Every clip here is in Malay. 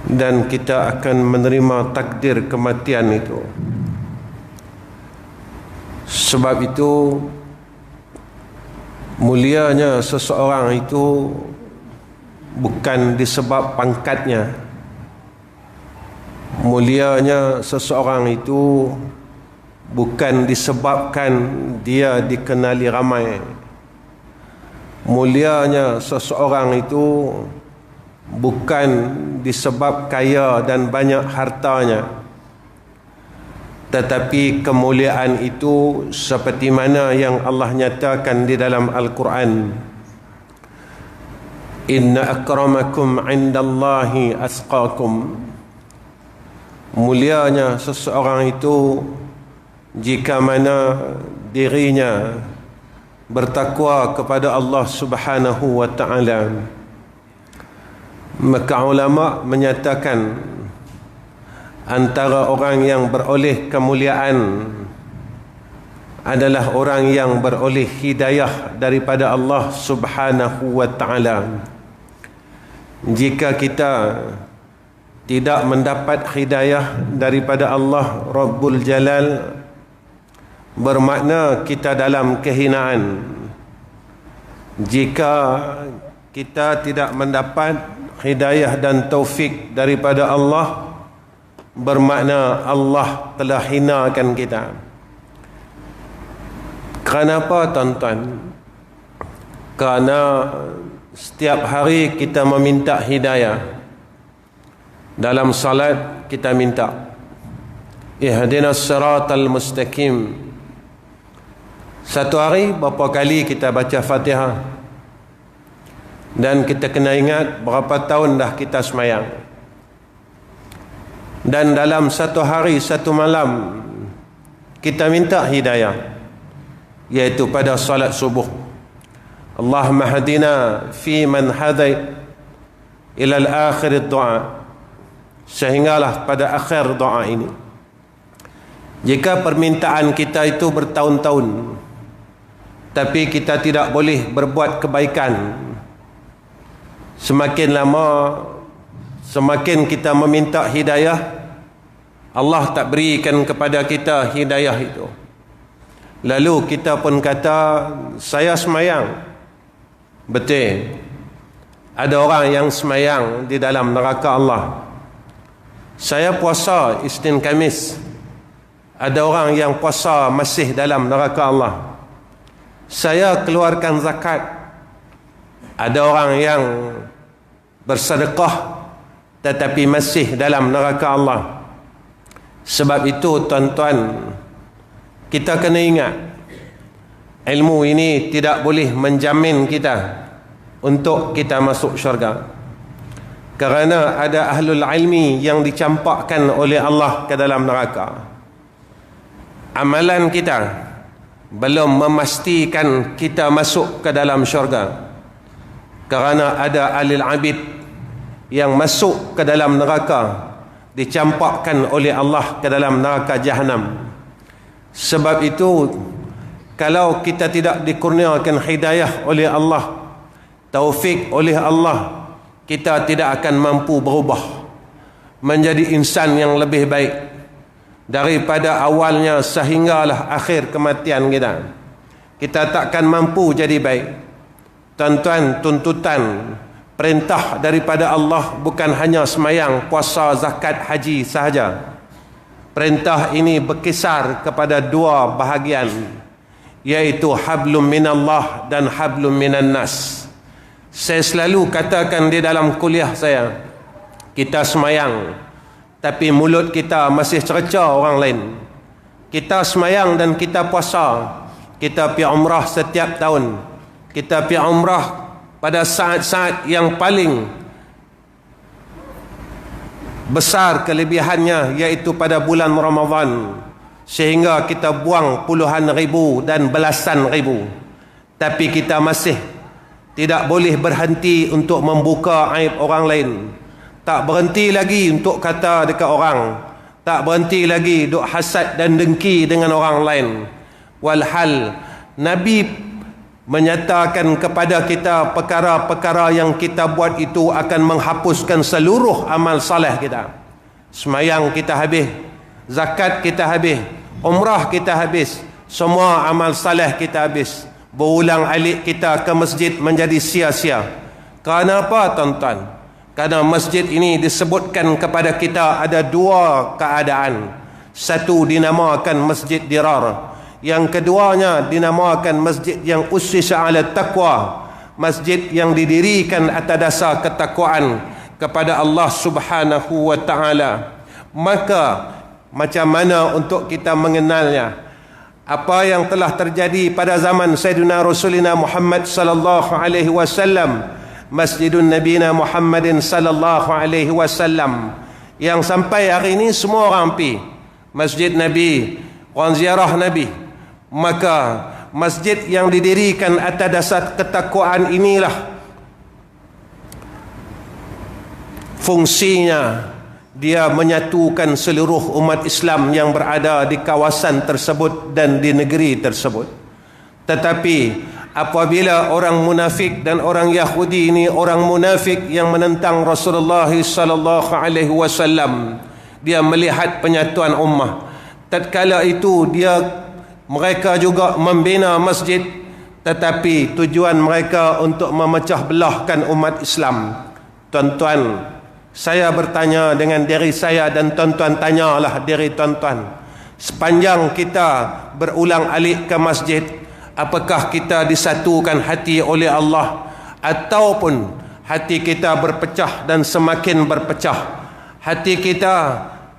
dan kita akan menerima takdir kematian itu. Sebab itu mulianya seseorang itu bukan disebab pangkatnya. Mulianya seseorang itu bukan disebabkan dia dikenali ramai. Mulianya seseorang itu bukan disebab kaya dan banyak hartanya, tetapi kemuliaan itu seperti mana yang Allah nyatakan di dalam Al-Quran, inna akramakum indallahi asqakum. Mulianya seseorang itu jika mana dirinya bertakwa kepada Allah Subhanahu wa ta'ala. Maka ulama menyatakan antara orang yang beroleh kemuliaan adalah orang yang beroleh hidayah daripada Allah Subhanahu wa ta'ala. Jika kita tidak mendapat hidayah daripada Allah Rabbul Jalal, bermakna kita dalam kehinaan. Jika kita tidak mendapat hidayah dan taufik daripada Allah, bermakna Allah telah hinakan kita. Kenapa tuan-tuan? Kerana setiap hari kita meminta hidayah. Dalam salat kita minta ihdinas siratal mustaqim. Satu hari berapa kali kita baca Fatihah, dan kita kena ingat berapa tahun dah kita semayang. Dan dalam satu hari satu malam kita minta hidayah, iaitu pada salat subuh. Allahumma hadina fi man hadait ila al-akhir doa, sehinggalah pada akhir doa ini. Jika permintaan kita itu bertahun-tahun tapi kita tidak boleh berbuat kebaikan, semakin lama semakin kita meminta hidayah, Allah tak berikan kepada kita hidayah itu. Lalu kita pun kata, saya semayang. Betul, ada orang yang semayang di dalam neraka Allah. Saya puasa Isnin Khamis, ada orang yang puasa masih dalam neraka Allah. Saya keluarkan zakat, ada orang yang bersedekah tetapi masih dalam neraka Allah. Sebab itu tuan-tuan, kita kena ingat, ilmu ini tidak boleh menjamin kita untuk kita masuk syurga. Kerana ada ahlul ilmi yang dicampakkan oleh Allah ke dalam neraka. Amalan kita belum memastikan kita masuk ke dalam syurga. Kerana ada alil abid yang masuk ke dalam neraka, dicampakkan oleh Allah ke dalam neraka jahanam. Sebab itu, kalau kita tidak dikurniakan hidayah oleh Allah, taufik oleh Allah, kita tidak akan mampu berubah menjadi insan yang lebih baik daripada awalnya sehinggalah akhir kematian kita. Kita takkan mampu jadi baik. Tuan-tuan, tuntutan perintah daripada Allah bukan hanya semayang, puasa, zakat, haji sahaja. Perintah ini berkisar kepada dua bahagian, iaitu hablum minallah dan hablum minan nas. Saya selalu katakan di dalam kuliah saya, kita semayang tapi mulut kita masih cerca orang lain. Kita semayang dan kita puasa, kita pergi umrah setiap tahun, kita pergi umrah pada saat-saat yang paling besar kelebihannya, iaitu pada bulan Ramadan, sehingga kita buang puluhan ribu dan belasan ribu. Tapi kita masih tidak boleh berhenti untuk membuka aib orang lain. Tak berhenti lagi untuk kata dekat orang, tak berhenti lagi duk hasad dan dengki dengan orang lain. Walhal Nabi menyatakan kepada kita perkara-perkara yang kita buat itu akan menghapuskan seluruh amal saleh kita. Semayang kita habis, zakat kita habis, umrah kita habis, semua amal saleh kita habis. Berulang-alik kita ke masjid menjadi sia-sia. Kerana apa, tuan-tuan? Kerana masjid ini disebutkan kepada kita ada dua keadaan. Satu dinamakan masjid dirar, yang keduanya dinamakan masjid yang ussisa ala taqwa, masjid yang didirikan atas dasar ketakwaan kepada Allah Subhanahu wa taala. Maka macam mana untuk kita mengenalnya? Apa yang telah terjadi pada zaman Sayyidina Rasulina Muhammad sallallahu alaihi wasallam, Masjidun Nabina Muhammadin sallallahu alaihi wasallam, yang sampai hari ini semua orang pergi Masjid Nabi, orang ziarah Nabi. Maka masjid yang didirikan atas dasar ketakwaan inilah fungsinya dia menyatukan seluruh umat Islam yang berada di kawasan tersebut dan di negeri tersebut. Tetapi apabila orang munafik dan orang Yahudi ini, orang munafik yang menentang Rasulullah sallallahu alaihi wasallam, dia melihat penyatuan ummah. Tatkala itu mereka juga membina masjid, tetapi tujuan mereka untuk memecah belahkan umat Islam. Tuan-tuan, saya bertanya dengan diri saya dan tuan-tuan tanyalah diri tuan-tuan. Sepanjang kita berulang alik ke masjid, apakah kita disatukan hati oleh Allah, ataupun hati kita berpecah dan semakin berpecah? Hati kita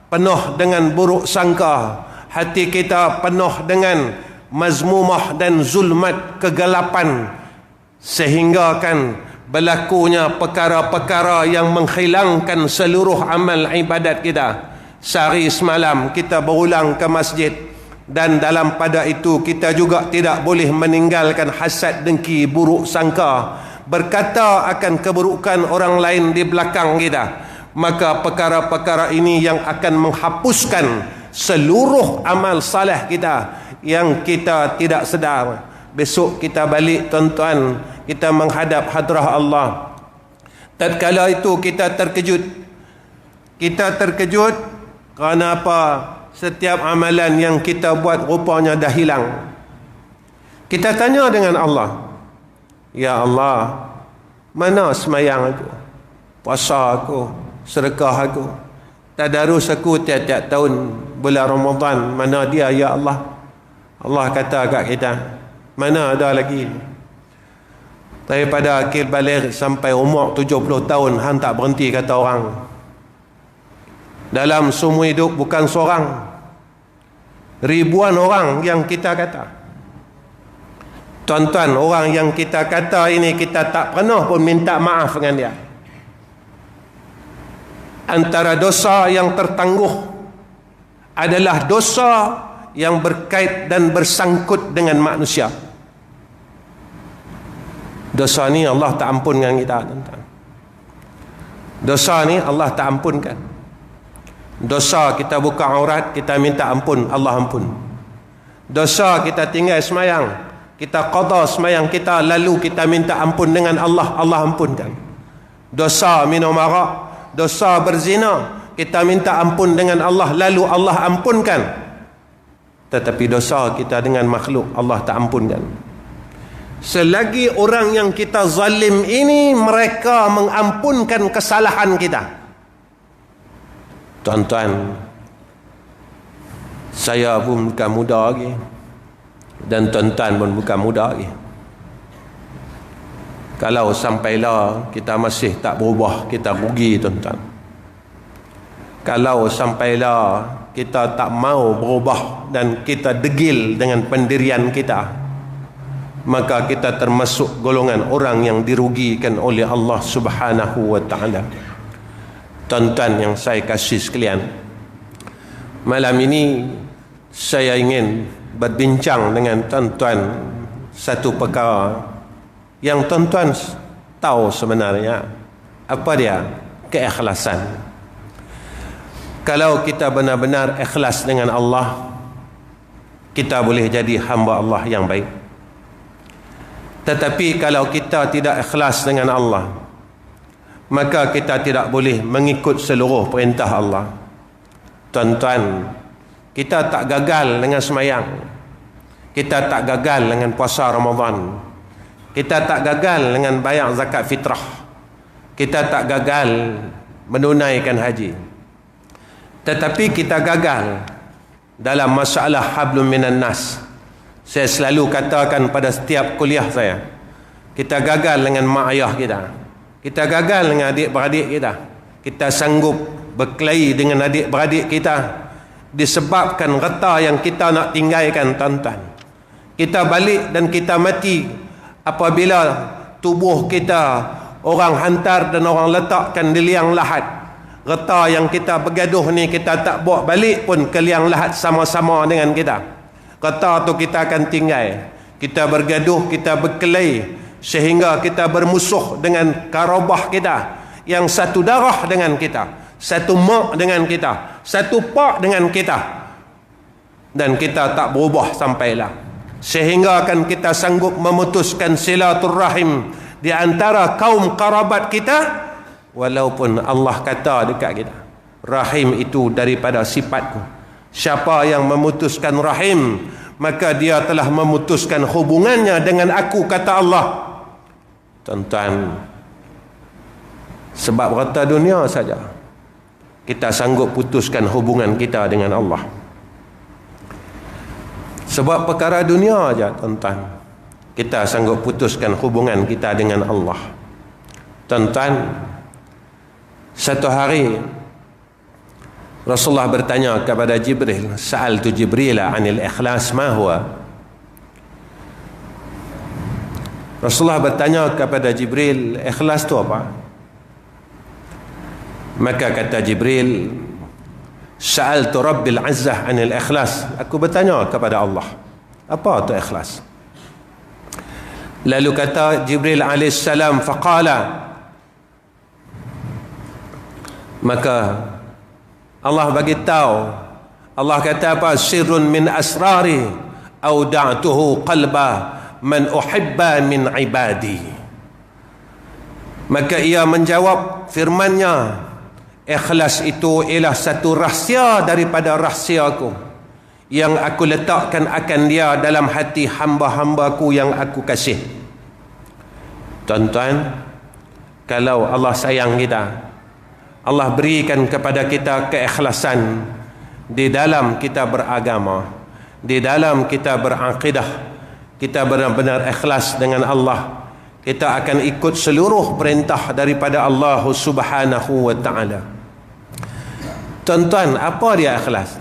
penuh dengan buruk sangka, hati kita penuh dengan mazmumah dan zulmat, kegelapan, sehingga kan berlakunya perkara-perkara yang menghilangkan seluruh amal ibadat kita. Sehari semalam kita berulang ke masjid, dan dalam pada itu kita juga tidak boleh meninggalkan hasad, dengki, buruk sangka, berkata akan keburukan orang lain di belakang kita. Maka perkara-perkara ini yang akan menghapuskan seluruh amal saleh kita yang kita tidak sedar. Besok kita balik, tuan-tuan, kita menghadap hadrah Allah. Tatkala itu kita terkejut. Kita terkejut kerana apa? Setiap amalan yang kita buat rupanya dah hilang. Kita tanya dengan Allah, ya Allah, mana semayang aku, puasa aku, sedekah aku, tadarus aku tiap-tiap tahun bulan Ramadan, mana dia ya Allah? Allah kata kat kita, mana ada lagi? Daripada akhir balik sampai umur 70 tahun hang tak berhenti kata orang. Dalam semua hidup bukan seorang, ribuan orang yang kita kata. Tuan-tuan, orang yang kita kata ini kita tak pernah pun minta maaf dengan dia. Antara dosa yang tertangguh adalah dosa yang berkait dan bersangkut dengan manusia. Dosa ni Allah tak ampunkan kita, tuan-tuan. Dosa ni Allah tak ampunkan. Dosa kita buka aurat, kita minta ampun, Allah ampun. Dosa kita tinggal semayang, kita qada semayang kita, lalu kita minta ampun dengan Allah, Allah ampunkan. Dosa minum arak, dosa berzina, kita minta ampun dengan Allah, lalu Allah ampunkan. Tetapi dosa kita dengan makhluk, Allah tak ampunkan. Selagi orang yang kita zalim ini mereka mengampunkan kesalahan kita. Tuan-tuan, saya pun bukan muda lagi, dan tuan-tuan pun bukan muda lagi. Kalau sampailah kita masih tak berubah, kita rugi, tuan-tuan. Kalau sampailah kita tak mau berubah dan kita degil dengan pendirian kita, maka kita termasuk golongan orang yang dirugikan oleh Allah Subhanahu wa ta'ala. Tuan-tuan yang saya kasih sekalian, malam ini saya ingin berbincang dengan tuan-tuan satu perkara yang tuan-tuan tahu sebenarnya. Apa dia? Keikhlasan. Kalau kita benar-benar ikhlas dengan Allah, kita boleh jadi hamba Allah yang baik. Tetapi kalau kita tidak ikhlas dengan Allah, maka kita tidak boleh mengikut seluruh perintah Allah. Tuan-tuan, kita tak gagal dengan semayang, kita tak gagal dengan puasa Ramadan, kita tak gagal dengan bayar zakat fitrah, kita tak gagal menunaikan haji. Tetapi kita gagal dalam masalah hablum minan nas. Saya selalu katakan pada setiap kuliah saya, kita gagal dengan mak ayah kita, kita gagal dengan adik-beradik kita, kita sanggup berkelahi dengan adik-beradik kita disebabkan reta yang kita nak tinggalkan. Tuan-tuan, kita balik dan kita mati apabila tubuh kita orang hantar dan orang letakkan di liang lahat. Reta yang kita bergaduh ni kita tak bawa balik pun ke liang lahat sama-sama dengan kita. Reta tu kita akan tinggal. Kita bergaduh, kita berkelahi sehingga kita bermusuh dengan karabah kita yang satu darah dengan kita, satu mak dengan kita, satu pak dengan kita, dan kita tak berubah sampailah, sehingga akan kita sanggup memutuskan silaturrahim di antara kaum karabat kita, walaupun Allah kata dekat kita, rahim itu daripada sifatku. Siapa yang memutuskan rahim, maka dia telah memutuskan hubungannya dengan aku, kata Allah. Tuan-tuan, sebab rata dunia saja kita sanggup putuskan hubungan kita dengan Allah. Sebab perkara dunia aja, tuan-tuan, kita sanggup putuskan hubungan kita dengan Allah. Tuan-tuan, satu hari Rasulullah bertanya kepada Jibril, sa'altu Jibril 'anil ikhlas ma huwa. Rasulullah bertanya kepada Jibril, ikhlas tu apa? Maka kata Jibril, sa'altu Rabbil Azzah 'anil ikhlas. Aku bertanya kepada Allah, apa tu ikhlas? Lalu kata Jibril alaihissalam, faqala, maka Allah bagi tahu, Allah kata apa? Sirrun min asrari auda'tuhu qalba man uhibba min ibadi. Maka ia menjawab firman-Nya, ikhlas itu ialah satu rahsia daripada rahsiaku yang aku letakkan akan dia dalam hati hamba-hambaku yang aku kasih. Tuan-tuan, kalau Allah sayang kita, Allah berikan kepada kita keikhlasan di dalam kita beragama, di dalam kita berakidah, kita benar-benar ikhlas dengan Allah, kita akan ikut seluruh perintah daripada Allah Subhanahu wa ta'ala. Tuan-tuan, apa dia ikhlas?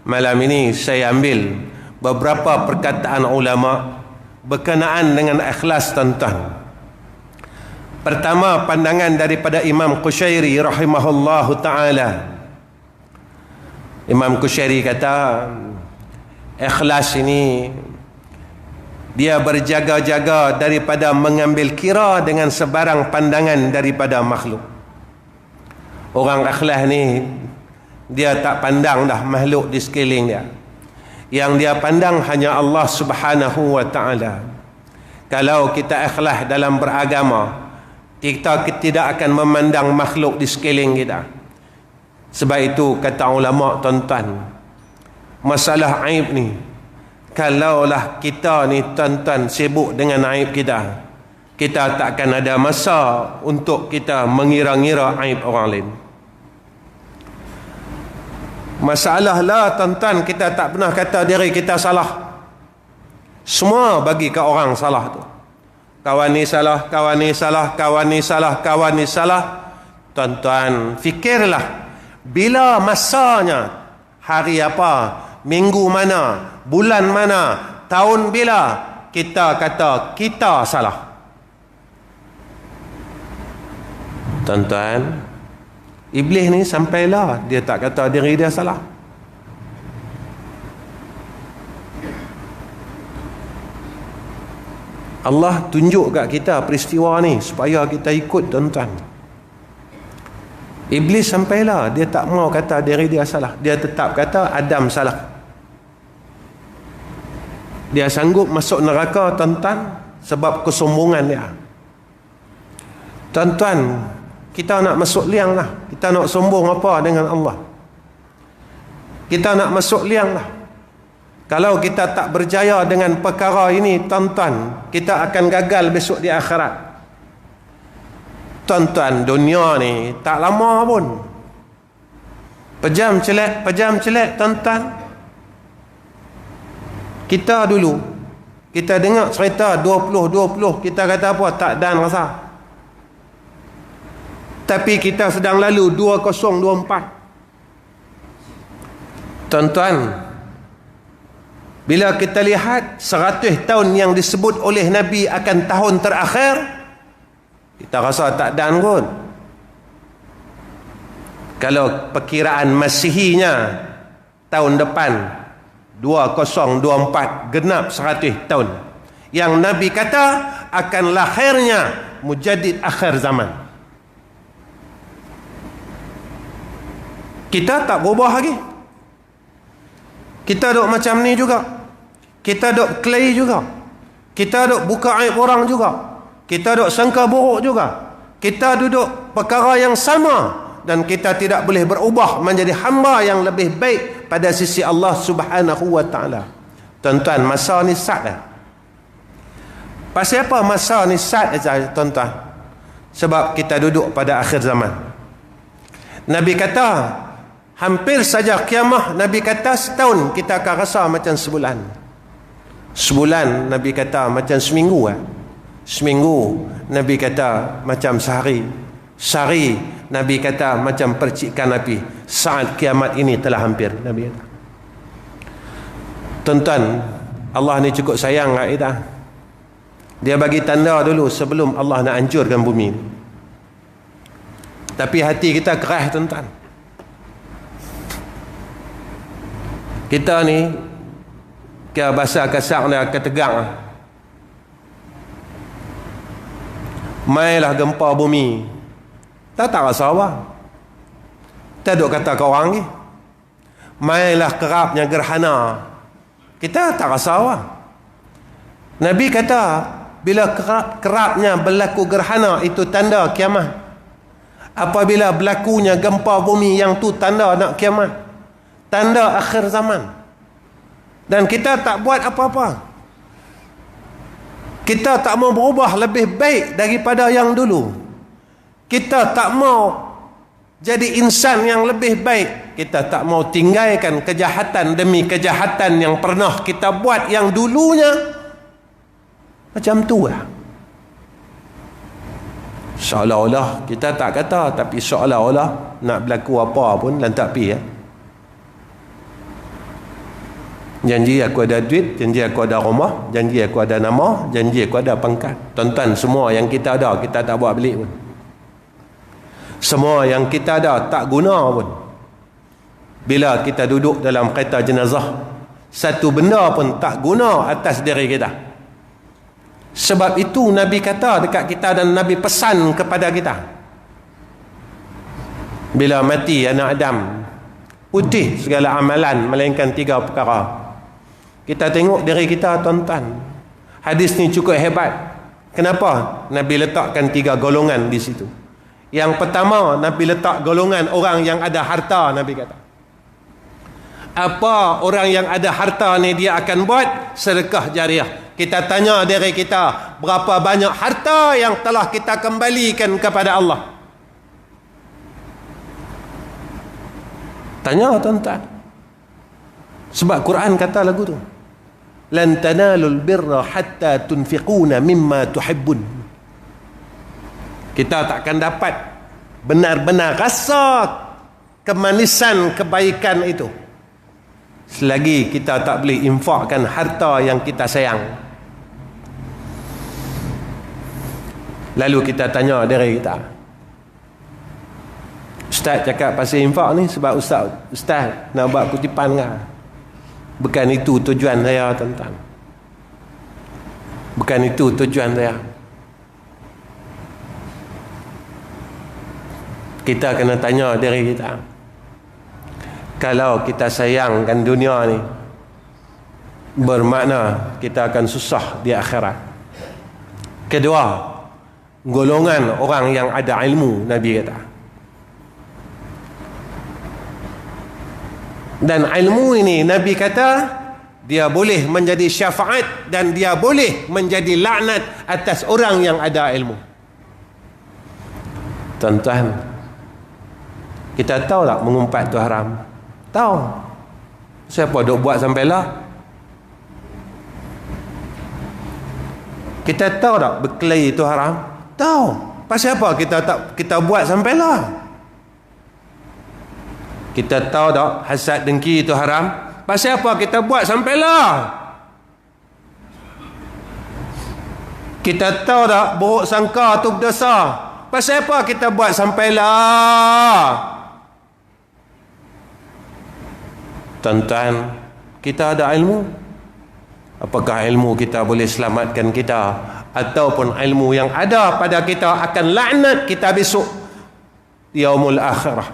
Malam ini saya ambil beberapa perkataan ulama berkenaan dengan ikhlas, tuan-tuan. Pertama, pandangan daripada Imam Qushairi rahimahullahu ta'ala. Imam Qushairi kata, ikhlas ini dia berjaga-jaga daripada mengambil kira dengan sebarang pandangan daripada makhluk. Orang ikhlas ni dia tak pandang dah makhluk di sekeliling dia. Yang dia pandang hanya Allah Subhanahu wa ta'ala. Kalau kita ikhlas dalam beragama, kita tidak akan memandang makhluk di sekeliling kita. Sebab itu kata ulama, tuan-tuan, masalah aib ni, kalaulah kita ni, tuan-tuan, sibuk dengan aib kita, kita tak akan ada masa untuk kita mengira-ngira aib orang lain. Masalah lah, tuan-tuan, kita tak pernah kata diri kita salah. Semua bagi ke orang salah tu. Kawan ni salah, kawan ni salah, kawan ni salah, kawan ni salah. Tuan-tuan, fikirlah, bila masanya, hari apa, minggu mana, bulan mana, tahun bila kita kata kita salah. Tuan-tuan, iblis ni sampailah dia tak kata diri dia salah. Allah tunjuk kat kita peristiwa ni supaya kita ikut, tuan-tuan. Iblis sampailah dia tak mau kata diri dia salah. Dia tetap kata Adam salah. Dia sanggup masuk neraka, tuan-tuan, sebab kesombongan dia. Tuan-tuan, kita nak masuk liang lah. Kita nak sombong apa dengan Allah? Kita nak masuk liang lah. Kalau kita tak berjaya dengan perkara ini, tuan-tuan, kita akan gagal besok di akhirat. Tuan-tuan, dunia ni tak lama pun. Pejam celek, tuan-tuan. Kita dulu, kita dengar cerita 20-20, kita kata apa? Tak dan rasa. Tapi kita sedang lalu 2024. Tuan-tuan, bila kita lihat 100 tahun yang disebut oleh Nabi akan tahun terakhir, kita rasa tak dan kot. Kalau perkiraan Masihinya tahun depan 2024 genap 100 tahun, yang Nabi kata akan lahirnya mujaddid akhir zaman. Kita tak berubah lagi. Kita duk macam ni juga. Kita duk clay juga. Kita duk buka aib orang juga. Kita duk sangka buruk juga. Kita duduk perkara yang sama, dan kita tidak boleh berubah menjadi hamba yang lebih baik pada sisi Allah Subhanahu wa taala. Tuan-tuan, masa ni sat dah. Pasal apa masa ni sat saja, tuan-tuan? Sebab kita duduk pada akhir zaman. Nabi kata hampir saja kiamah. Nabi kata setahun kita akan rasa macam sebulan. Sebulan Nabi kata macam seminggu. Seminggu Nabi kata macam sehari. Sehari Nabi kata macam percikan api. Saat kiamat ini telah hampir, Nabi kata. Tuan-tuan, Allah ni cukup sayang kat kita. Dia bagi tanda dulu sebelum Allah nak hancurkan bumi. Tapi hati kita keras, tuan-tuan. Kita ni ke bahasa kasar dia ketegang. Mailah gempa bumi, tak rasa apa. Tak duk kata ke orang ni. Mailah kerapnya gerhana, kita tak rasa apa. Nabi kata bila kerapnya berlaku gerhana itu tanda kiamat. Apabila berlakunya gempa bumi, yang tu tanda nak kiamat, tanda akhir zaman. Dan kita tak buat apa-apa. Kita tak mau berubah lebih baik daripada yang dulu. Kita tak mau jadi insan yang lebih baik. Kita tak mau tinggalkan kejahatan demi kejahatan yang pernah kita buat yang dulunya. Macam tu lah. Seolah-olah kita tak kata, tapi seolah-olah nak berlaku apa pun lantak pi ya. Janji aku ada duit, janji aku ada rumah, janji aku ada nama, janji aku ada pangkat. Tuan-tuan, semua yang kita ada kita tak buat balik pun. Semua yang kita ada tak guna pun. Bila kita duduk dalam kereta jenazah, satu benda pun tak guna atas diri kita. Sebab itu Nabi kata dekat kita, dan Nabi pesan kepada kita, bila mati anak Adam, putih segala amalan melainkan 3 perkara. Kita tengok diri kita, tuan-tuan. Hadis ni cukup hebat. Kenapa? Nabi letakkan 3 golongan di situ. Yang pertama, Nabi letak golongan orang yang ada harta. Nabi kata, apa orang yang ada harta ni dia akan buat? Sedekah jariah. Kita tanya diri kita, berapa banyak harta yang telah kita kembalikan kepada Allah? Tanya, tuan-tuan. Sebab Quran kata lagu tu, lan tanalul birra hatta tunfiquna mimma tuhibbun. Kita takkan dapat benar-benar rasa kemanisan kebaikan itu selagi kita tak boleh infakkan harta yang kita sayang. Lalu kita tanya diri kita, Ustaz cakap pasal infak ni sebab Ustaz nak buat kutipan kan? Bukan itu tujuan saya, tuan-tuan. Bukan itu tujuan saya. Kita kena tanya diri kita, kalau kita sayangkan dunia ni, bermakna kita akan susah di akhirat. Kedua, golongan orang yang ada ilmu, Nabi kata. Dan ilmu ini Nabi kata dia boleh menjadi syafaat dan dia boleh menjadi laknat atas orang yang ada ilmu. Tuan-tuan, kita tahu tak mengumpat tu haram? Tahu. Siapa duk buat sampai lah? Kita tahu tak berkelahi itu haram? Tahu. Pasal apa kita buat sampai lah? Kita tahu tak hasad dengki itu haram? Pasal apa kita buat sampai lah? Kita tahu tak buruk sangka itu berdosa? Pasal apa kita buat sampai lah? Tuan-tuan, kita ada ilmu. Apakah ilmu kita boleh selamatkan kita, ataupun ilmu yang ada pada kita akan laknat kita besok yaumul akhirah?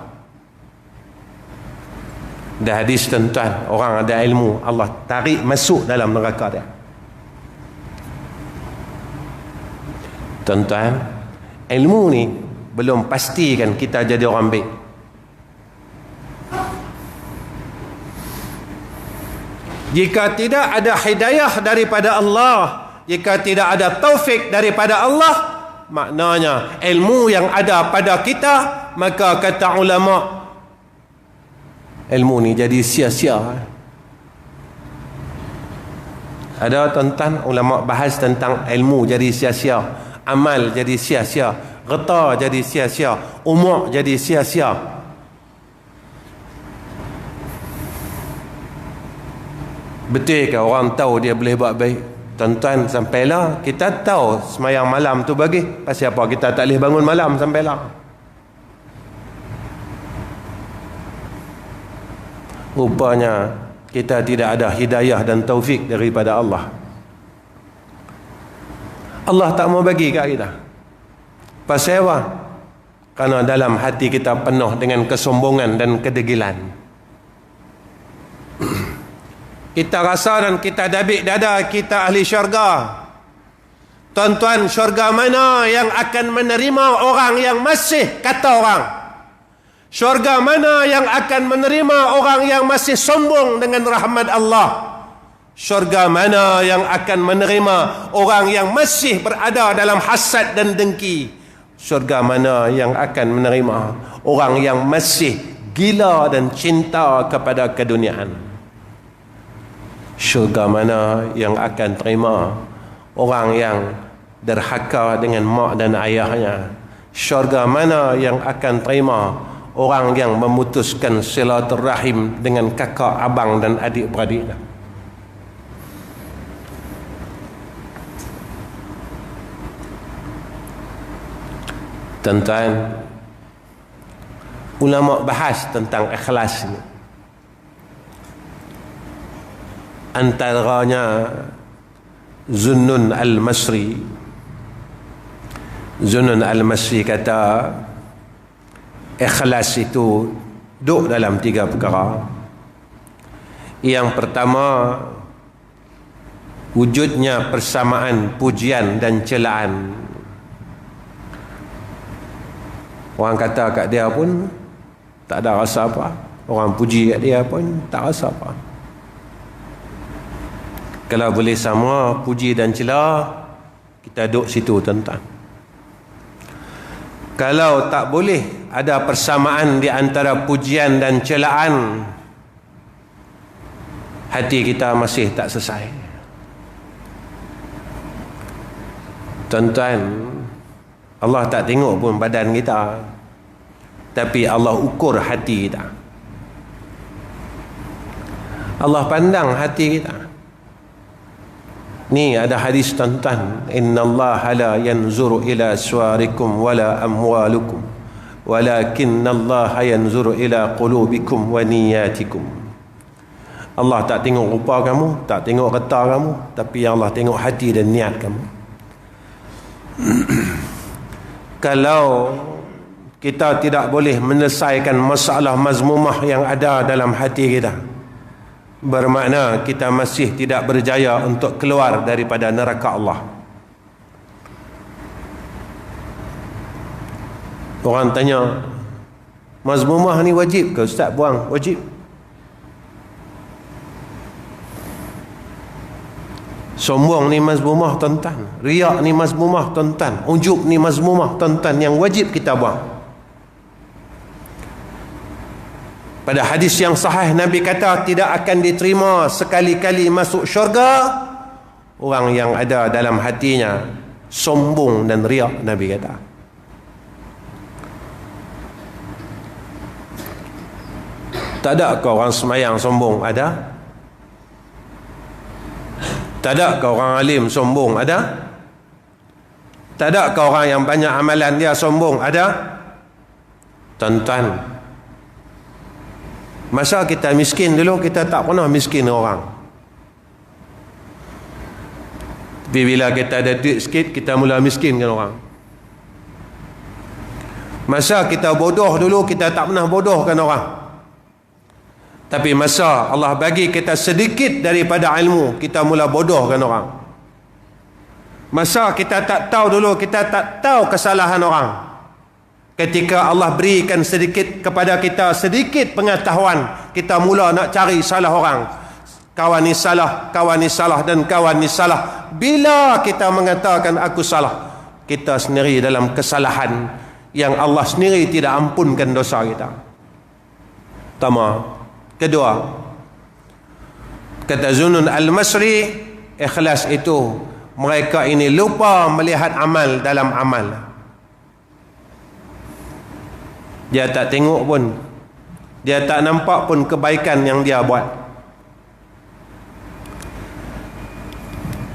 Dah hadis, tuan-tuan, orang ada ilmu Allah tarik masuk dalam neraka dia. Tuan-tuan, ilmu ni belum pastikan kita jadi orang baik. Jika tidak ada hidayah daripada Allah, jika tidak ada taufik daripada Allah, maknanya ilmu yang ada pada kita, maka kata ulama, ilmu ni jadi sia-sia. Ada tuan-tuan ulama bahas tentang ilmu jadi sia-sia, amal jadi sia-sia, reta jadi sia-sia, umur jadi sia-sia. Betul ke orang tahu dia boleh buat baik? Tuan-tuan, sampailah kita tahu semayang malam tu bagi. Pasal apa kita tak boleh bangun malam sampailah? Rupanya kita tidak ada hidayah dan taufik daripada Allah. Allah tak mau bagi kat kita. Pasal apa? Kerana dalam hati kita penuh dengan kesombongan dan kedegilan. Kita rasa dan kita dabik dada kita ahli syurga. Tuan-tuan, syurga mana yang akan menerima orang yang masih kata orang? Syurga mana yang akan menerima orang yang masih sombong dengan rahmat Allah? Syurga mana yang akan menerima orang yang masih berada dalam hasad dan dengki? Syurga mana yang akan menerima orang yang masih gila dan cinta kepada keduniaan? Syurga mana yang akan terima orang yang derhaka dengan mak dan ayahnya? Syurga mana yang akan terima orang yang memutuskan silaturahim dengan kakak, abang dan adik-beradiknya? Tuan-tuan, ulama bahas tentang ikhlas ini. Antaranya Zunnun al-Masri. Zunnun al-Masri kata ikhlas itu duduk dalam 3 perkara. Yang pertama, wujudnya persamaan pujian dan celaan. Orang kata kat dia pun tak ada rasa apa, orang puji kat dia pun tak rasa apa. Kalau boleh sama puji dan cela, kita duduk situ, tuan-tuan. Kalau tak boleh ada persamaan di antara pujian dan celaan, hati kita masih tak selesai. Tuan-tuan, Allah tak tengok pun badan kita, tapi Allah ukur hati kita. Allah pandang hati kita. Ni ada hadis, tuan-tuan, innallaha la yanzuru ila suwarikum wala amwalukum walakinnallaha yanzuru ila qulubikum wa niyatikum. Allah tak tengok rupa kamu, tak tengok reta kamu, tapi Allah tengok hati dan niat kamu. Kalau kita tidak boleh menyelesaikan masalah mazmumah yang ada dalam hati kita, bermakna kita masih tidak berjaya untuk keluar daripada neraka Allah. Orang tanya, mazmumah ni wajib ke Ustaz? Buang, wajib. Sombong ni mazmumah tuan-tuan, riak ni mazmumah tuan-tuan, ujub ni mazmumah tuan-tuan, yang wajib kita buang. Pada hadis yang sahih, Nabi kata tidak akan diterima sekali-kali masuk syurga orang yang ada dalam hatinya sombong dan riak. Nabi kata, tak ada ke orang semayang sombong? Ada. Tak ada ke orang alim sombong? Ada. Tak ada ke orang yang banyak amalan dia sombong? Ada. Tuan-tuan, masa kita miskin dulu, kita tak pernah miskin orang. Tapi bila kita ada duit sikit, kita mula miskinkan orang. Masa kita bodoh dulu, kita tak pernah bodohkan orang. Tapi masa Allah bagi kita sedikit daripada ilmu, kita mula bodohkan orang. Masa kita tak tahu dulu, kita tak tahu kesalahan orang. Ketika Allah berikan sedikit kepada kita, sedikit pengetahuan, kita mula nak cari salah orang. Kawan ni salah, kawan ni salah, dan kawan ni salah. Bila kita mengatakan aku salah, kita sendiri dalam kesalahan yang Allah sendiri tidak ampunkan dosa kita. Pertama. Kedua, kata Zunun Al-Masri, ikhlas itu mereka ini lupa melihat amal dalam amal. Dia tak tengok pun, dia tak nampak pun kebaikan yang dia buat.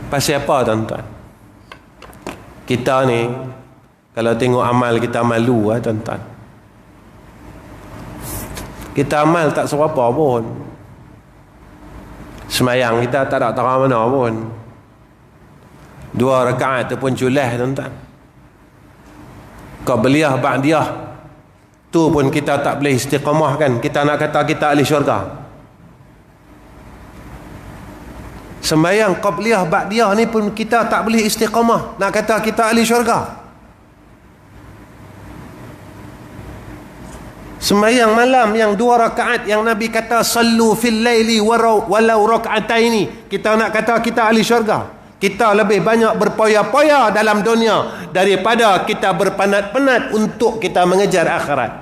Pasal apa tuan-tuan? Kita ni kalau tengok amal kita malu tuan-tuan. Kita amal tak seberapa pun. Semayang kita tak ada tara mana pun. 2 rakaat tu pun culah tuan-tuan. Qabliyah ba'diyah tu pun kita tak boleh istiqamah kan. Kita nak kata kita ahli syurga. Sembayang qabliyah ba'diyah ni pun kita tak boleh istiqamah, nak kata kita ahli syurga. Sembahyang malam yang 2 rakaat yang Nabi kata sallu fil laili walau raka'ataini, kita nak kata kita ahli syurga. Kita lebih banyak berpoya-poya dalam dunia daripada kita berpenat-penat untuk kita mengejar akhirat.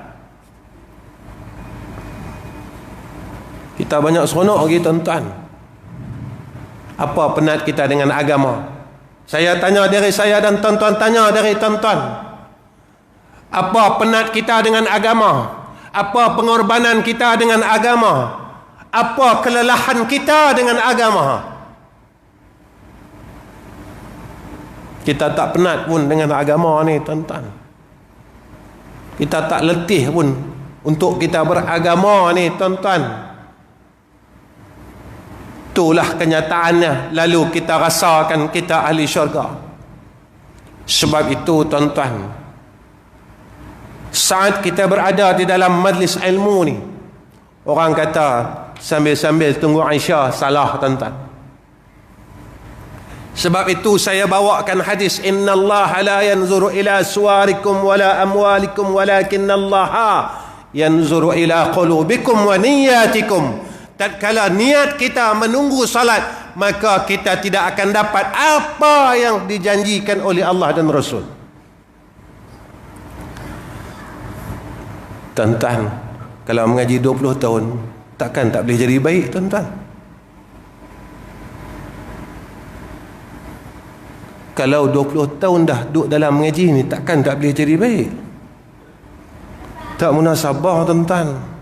Kita banyak seronok lagi tuan-tuan. Apa penat kita dengan agama? Saya tanya diri saya dan tuan-tuan tanya dari tuan-tuan. Apa penat kita dengan agama? Apa pengorbanan kita dengan agama? Apa kelelahan kita dengan agama? Kita tak penat pun dengan agama ni tuan-tuan. Kita tak letih pun untuk kita beragama ni tuan-tuan. Itulah kenyataannya. Lalu kita rasakan kita ahli syurga. Sebab itu tuan-tuan, saat kita berada di dalam majlis ilmu ni, orang kata sambil-sambil tunggu Aisyah, salah tuan-tuan. Sebab itu saya bawakan hadis, innallaha la yanzuru ila suwarikum wala amwalikum walakinnallaha yanzuru ila qulubikum wa niyatikum. Tatkala niat kita menunggu salat, maka kita tidak akan dapat apa yang dijanjikan oleh Allah dan Rasul. Tuan-tuan, kalau mengaji 20 tahun, takkan tak boleh jadi baik tuan-tuan. Kalau 20 tahun dah duduk dalam mengaji ni, takkan tak boleh jadi baik. Tak munasabah tuan-tuan.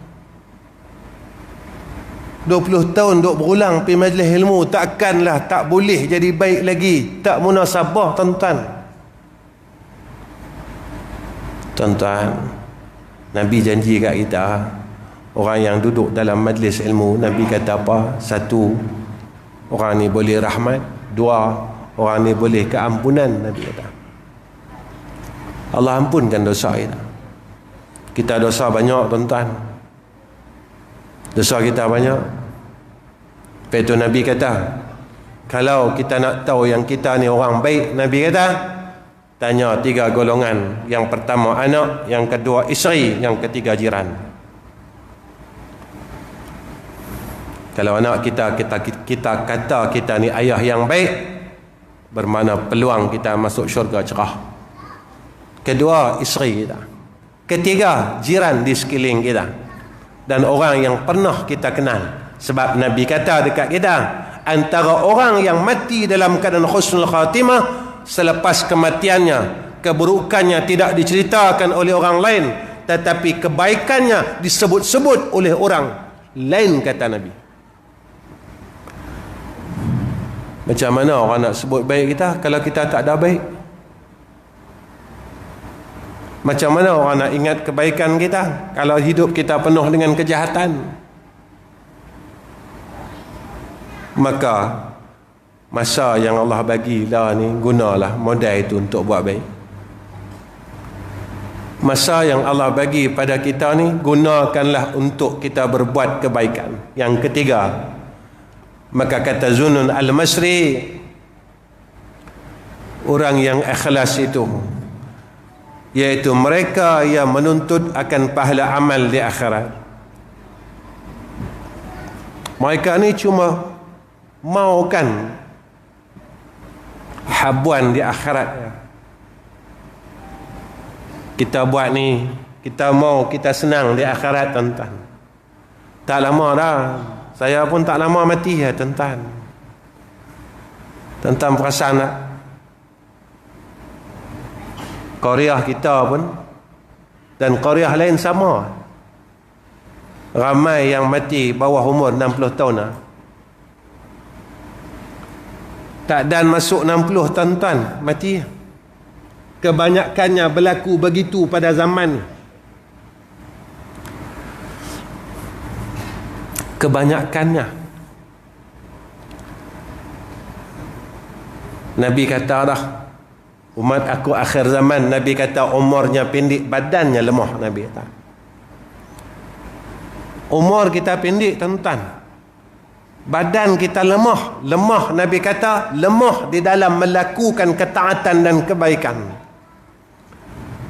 20 tahun duduk berulang pergi majlis ilmu, takkanlah tak boleh jadi baik lagi. Tak munasabah tuan-tuan. Tuan-tuan, Nabi janji kat kita, orang yang duduk dalam majlis ilmu, Nabi kata apa? 1, orang ni boleh rahmat. 2, orang ni boleh keampunan. Nabi kata Allah ampunkan dosa kita. Kita dosa banyak tuan-tuan. Dosa kita banyak. Lepas itu Nabi kata, kalau kita nak tahu yang kita ni orang baik, Nabi kata, Tanya 3 golongan. Yang pertama anak, yang kedua isteri, yang ketiga jiran. Kalau anak kita kata kita ni ayah yang baik, bermakna peluang kita masuk syurga cerah. Kedua, isteri kita. Ketiga, jiran di sekeliling kita dan orang yang pernah kita kenal. Sebab Nabi kata dekat kita, antara orang yang mati dalam keadaan husnul khatimah, selepas kematiannya, keburukannya tidak diceritakan oleh orang lain, tetapi kebaikannya disebut-sebut oleh orang lain, kata Nabi. Macam mana orang nak sebut baik kita kalau kita tak ada baik? Macam mana orang nak ingat kebaikan kita kalau hidup kita penuh dengan kejahatan? Maka masa yang Allah bagi lah ni, gunalah modal itu untuk buat baik. Masa yang Allah bagi pada kita ni, gunakanlah untuk kita berbuat kebaikan. Yang ketiga, maka kata Zunun Al-Masri, orang yang ikhlas itu iaitu mereka yang menuntut akan pahala amal di akhirat. Mereka ni cuma maukan habuan di akhirat. Kita buat ni, kita mau, kita senang di akhirat, tuan-tuan. Tak lama dah, saya pun tak lama mati ya, tuan-tuan. Tuan-tuan perasan tak? Qaryah kita pun dan qaryah lain sama. Ramai yang mati bawah umur 60 tahun lah. Tak dan masuk 60, tuan-tuan, mati. Kebanyakannya berlaku begitu pada zaman. Kebanyakannya. Nabi kata dah, umat aku akhir zaman, Nabi kata umurnya pendek, badannya lemah. Nabi kata umur kita pendek, tuan-tuan, badan kita lemah. Nabi kata lemah di dalam melakukan ketaatan dan kebaikan.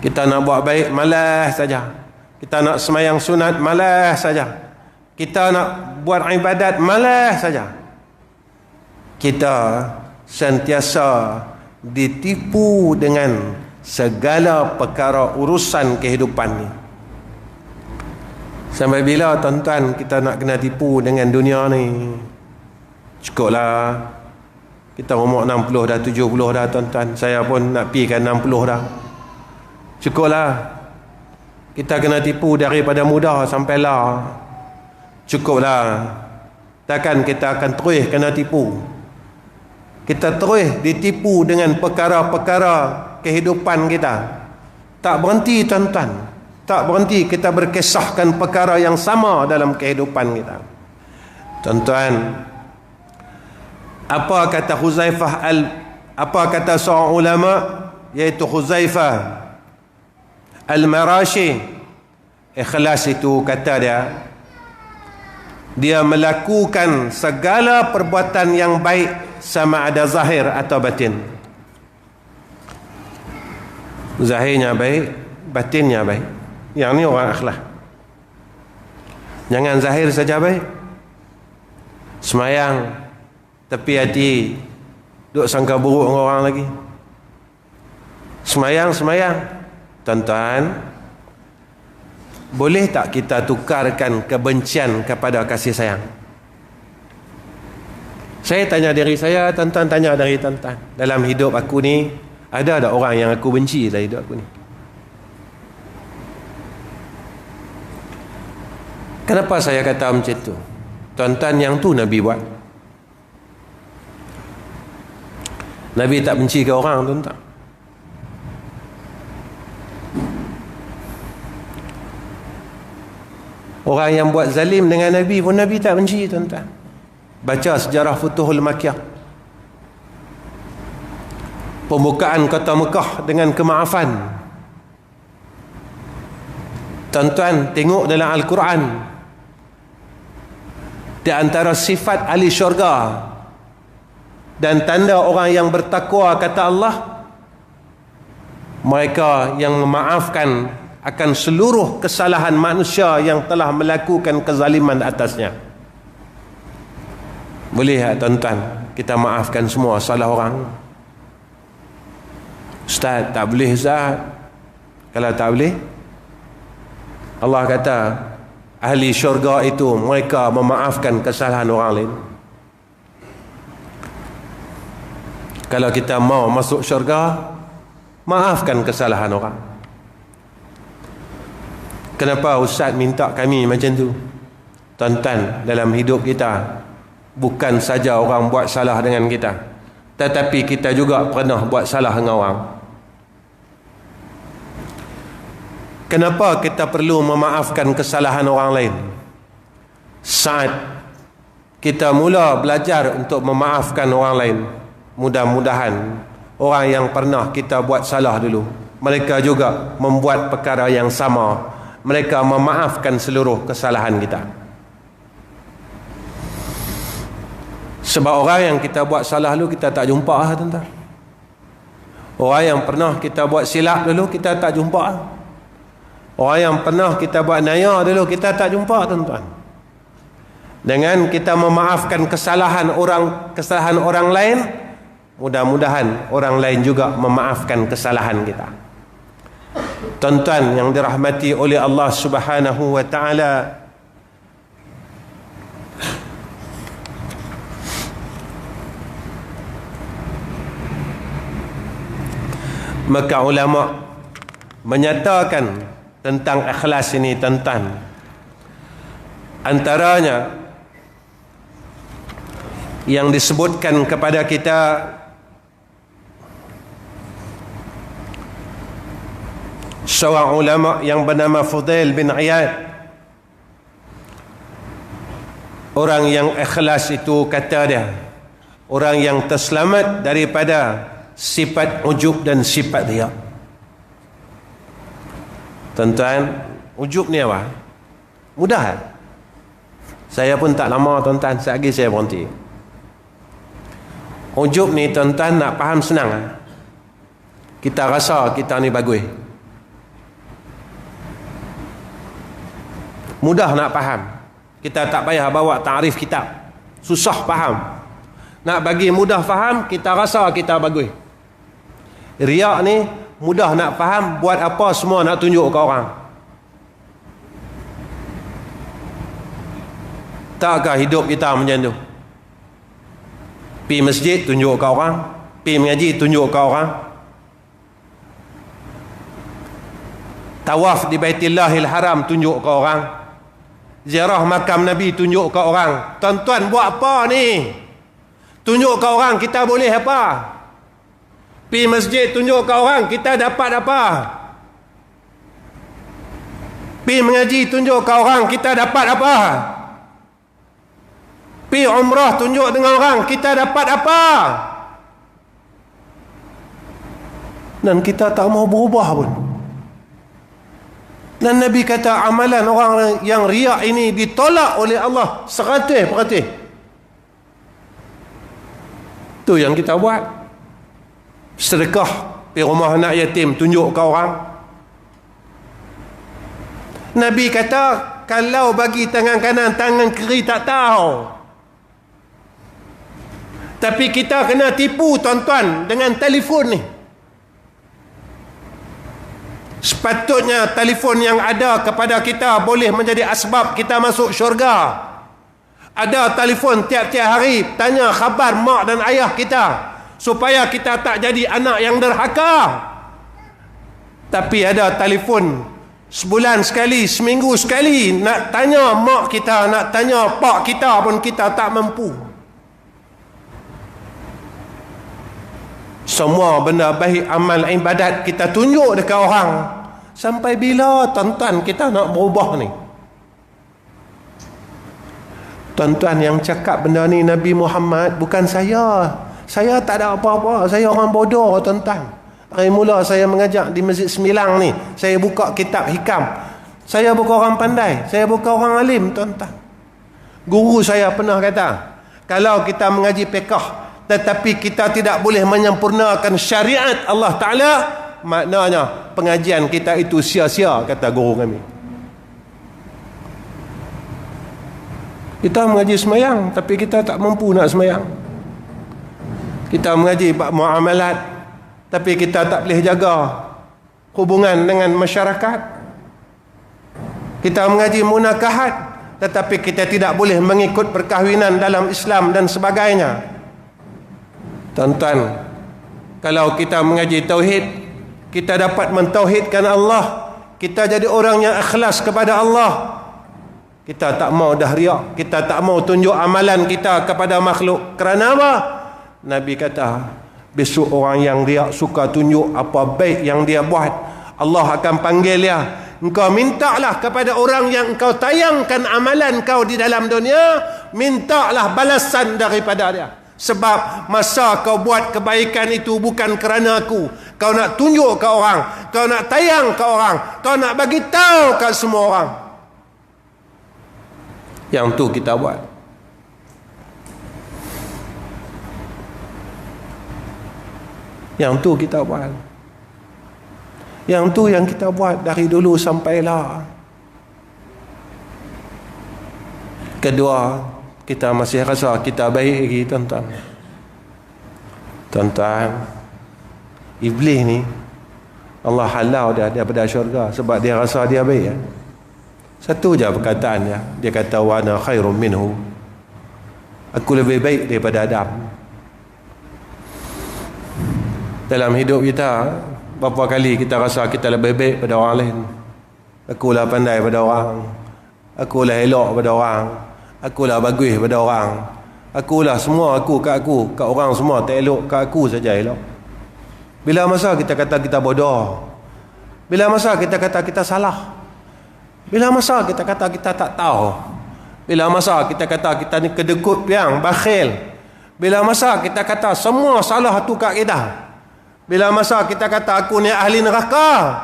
Kita nak buat baik, malas saja. Kita nak semayang sunat, malas saja. Kita nak buat ibadat, malas saja. Kita sentiasa ditipu dengan segala perkara urusan kehidupan ni. Sampai bila, tuan-tuan, kita nak kena tipu dengan dunia ni? Cukuplah. Kita umur 60 dah, 70 dah, tuan-tuan. Saya pun nak pergi kan 60 dah. Cukuplah. Kita kena tipu daripada muda sampai lah. Cukuplah. Takkan kita akan terus kena tipu. Kita terus ditipu dengan perkara-perkara kehidupan kita. Tak berhenti, tuan-tuan. Tak berhenti kita berkisahkan perkara yang sama dalam kehidupan kita. Tuan-tuan, apa kata Huzaifah apa kata seorang ulama, iaitu Huzaifah Al-Marashi, ikhlas itu kata dia melakukan segala perbuatan yang baik, sama ada zahir atau batin. Zahirnya baik, batinnya baik. Yang ni orang ikhlas. Jangan zahir saja baik. Semayang tapi hati duk sangka buruk dengan orang lagi. Semayang. Tuan-tuan, boleh tak kita tukarkan kebencian kepada kasih sayang? Saya tanya diri saya, tuan-tuan tanya dari tuan-tuan. Dalam hidup aku ni, ada tak orang yang aku benci dalam hidup aku ni? Kenapa saya kata macam tu? Tuan-tuan, yang tu Nabi buat. Nabi tak benci ke orang, tuan-tuan. Orang yang buat zalim dengan Nabi pun Nabi tak benci, tuan-tuan. Baca sejarah Futuhul Makkiyah. Pembukaan kota Mekah dengan kemaafan. Tuan-tuan, tengok dalam Al-Quran, di antara sifat ahli syurga dan tanda orang yang bertakwa, kata Allah, Mereka yang memaafkan akan seluruh kesalahan manusia yang telah melakukan kezaliman atasnya. Boleh tak tuan-tuan kita maafkan semua salah orang? Ustaz, tak boleh Ustaz. Kalau tak boleh, Allah kata ahli syurga itu mereka memaafkan kesalahan orang lain. Kalau kita mau masuk syurga, maafkan kesalahan orang. Kenapa Ustaz minta kami macam tu? Tuan-tuan, dalam hidup kita bukan saja orang buat salah dengan kita, tetapi kita juga pernah buat salah dengan orang. Kenapa kita perlu memaafkan kesalahan orang lain? Saat kita mula belajar untuk memaafkan orang lain, mudah-mudahan orang yang pernah kita buat salah dulu, mereka juga membuat perkara yang sama. Mereka memaafkan seluruh kesalahan kita. Sebab orang yang kita buat salah dulu kita tak jumpa lah tuan-tuan. Orang yang pernah kita buat silap dulu kita tak jumpa lah. Orang yang pernah kita buat naya dulu kita tak jumpa tuan-tuan. Dengan kita memaafkan kesalahan orang lain, mudah-mudahan orang lain juga memaafkan kesalahan kita. Tuan-tuan yang dirahmati oleh Allah Subhanahu wa taala, maka ulama menyatakan tentang ikhlas ini tuan-tuan. Antaranya yang disebutkan kepada kita seorang ulama yang bernama Fudail bin Iyad. Orang yang ikhlas itu, kata dia, orang yang terselamat daripada sifat ujub dan sifat riya. Tuan-tuan, ujub ni apa? Mudah. Saya pun tak lama tuan-tuan, sekejap lagi saya berhenti. Ujub ni tuan-tuan nak faham senang. Kita rasa kita ni bagus, mudah nak faham. Kita tak payah bawa ta'rif kitab, susah faham. Nak bagi mudah faham, kita rasa kita bagus. Riak ni mudah nak faham, buat apa semua nak tunjuk ke orang. Takkah hidup kita macam tu? Pi masjid tunjuk ke orang, pi mengaji tunjuk ke orang, tawaf di Baitillahil Haram tunjuk ke orang, ziarah makam Nabi tunjuk ke orang. Tuan-tuan buat apa ni? Tunjuk ke orang kita boleh apa? Pi masjid tunjuk ke orang kita dapat apa? Pi mengaji tunjuk ke orang kita dapat apa? Pi umrah tunjuk dengan orang kita dapat apa? Dan kita tak mau berubah pun. Dan Nabi kata amalan orang yang riak ini ditolak oleh Allah 100%. Tu yang kita buat. Sedekah pergi rumah anak yatim tunjuk ke orang. Nabi kata kalau bagi tangan kanan, tangan kiri tak tahu. Tapi kita kena tipu tuan-tuan dengan telefon ni. Sepatutnya telefon yang ada kepada kita boleh menjadi asbab kita masuk syurga. Ada telefon tiap-tiap hari tanya khabar mak dan ayah kita, supaya kita tak jadi anak yang derhaka. Tapi ada telefon sebulan sekali, seminggu sekali nak tanya mak kita, nak tanya pak kita pun kita tak mampu. Semua benda baik, amal ibadat kita tunjuk dekat orang. Sampai bila tuan-tuan kita nak berubah ni? Tuan-tuan yang cakap benda ni Nabi Muhammad, bukan saya. Saya tak ada apa-apa, saya orang bodoh tuan-tuan. Hari mula saya mengajak di Masjid Semilang ni, saya buka kitab hikam. Saya bukan orang pandai, saya bukan orang alim tuan-tuan. Guru saya pernah kata, kalau kita mengaji fiqh tetapi kita tidak boleh menyempurnakan syariat Allah Ta'ala, maknanya pengajian kita itu sia-sia, kata guru kami. Kita mengaji semayang, tapi kita tak mampu nak semayang. Kita mengaji bab muamalat, tapi kita tak boleh jaga hubungan dengan masyarakat. Kita mengaji munakahat, tetapi kita tidak boleh mengikut perkahwinan dalam Islam dan sebagainya. Tuan-tuan, kalau kita mengaji tauhid, kita dapat mentauhidkan Allah, kita jadi orang yang ikhlas kepada Allah. Kita tak mau dah riak, kita tak mau tunjuk amalan kita kepada makhluk. Kerana apa? Nabi kata, besok orang yang riak suka tunjuk apa baik yang dia buat, Allah akan panggil dia. Engkau mintalah kepada orang yang engkau tayangkan amalan kau di dalam dunia, mintalah balasan daripada dia. Sebab masa kau buat kebaikan itu bukan kerana aku. Kau nak tunjuk ke orang, kau nak tayang ke orang, kau nak bagi tahu ke semua orang. Yang tu kita buat. Yang tu kita buat. Yang tu yang kita buat dari dulu sampailah. Kedua, kita masih rasa kita baik lagi, tuan-tuan. Tuan-tuan, iblis ni Allah halau dia daripada syurga sebab dia rasa dia baik. Satu je perkataan dia. Dia kata wa ana khairum minhu. Aku lebih baik daripada Adam. Dalam hidup kita, berapa kali kita rasa kita lebih baik pada orang lain. Akulah pandai pada orang, akulah elok pada orang, akulah bagus pada orang, akulah semua aku, kat orang semua tak elok, kat aku saja elok. Bila masa kita kata kita bodoh? Bila masa kita kata kita salah? Bila masa kita kata kita tak tahu? Bila masa kita kata kita ni kedekut piang, bakhil? Bila masa kita kata semua salah tu kat kita? Bila masa kita kata aku ni ahli neraka?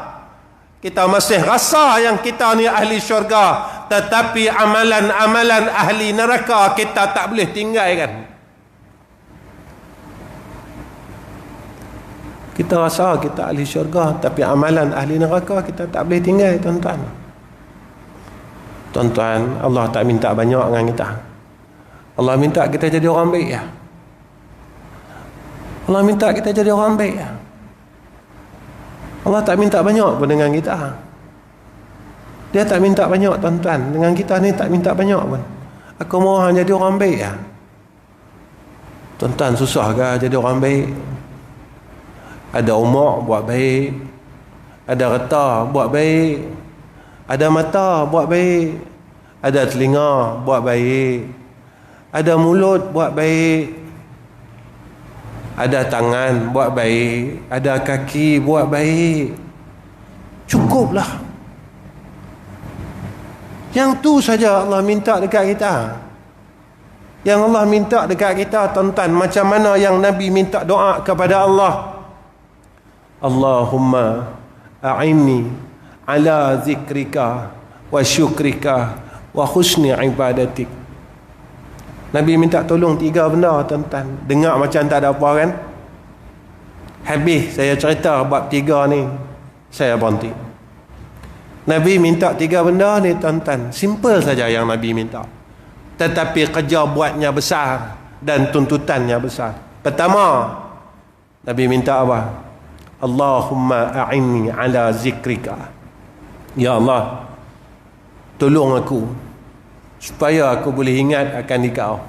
Kita masih rasa yang kita ni ahli syurga, tetapi amalan-amalan ahli neraka kita tak boleh tinggalkan. Kita rasa kita ahli syurga, tapi amalan ahli neraka kita tak boleh tinggal, tuan-tuan. Tuan-tuan, Allah tak minta banyak dengan kita. Allah minta kita jadi orang baik ya. Allah minta kita jadi orang baik ya. Allah tak minta banyak pun dengan kita. Dia tak minta banyak, tuan-tuan. Dengan kita ni tak minta banyak pun. Aku mau orang jadi orang baik ya. Tuan-tuan, susah ke jadi orang baik? Ada umur buat baik, ada reta buat baik, ada mata buat baik, ada telinga buat baik, ada mulut buat baik, ada tangan buat baik, ada kaki buat baik. Cukuplah. Yang tu saja Allah minta dekat kita. Yang Allah minta dekat kita, tuan-tuan, macam mana yang Nabi minta doa kepada Allah. Allahumma a'inni ala zikrika wa syukrika wa husni ibadatik. Nabi minta tolong 3 benda, tuan-tuan. Dengar macam tak ada apa kan? Habis saya cerita bab 3 ni, saya berhenti. Nabi minta 3 benda ni, tuan-tuan. Simple saja yang Nabi minta, tetapi kerja buatnya besar dan tuntutannya besar. Pertama, Nabi minta apa? Allahumma a'inni ala zikrika. Ya Allah, tolong aku supaya aku boleh ingat akan Engkau.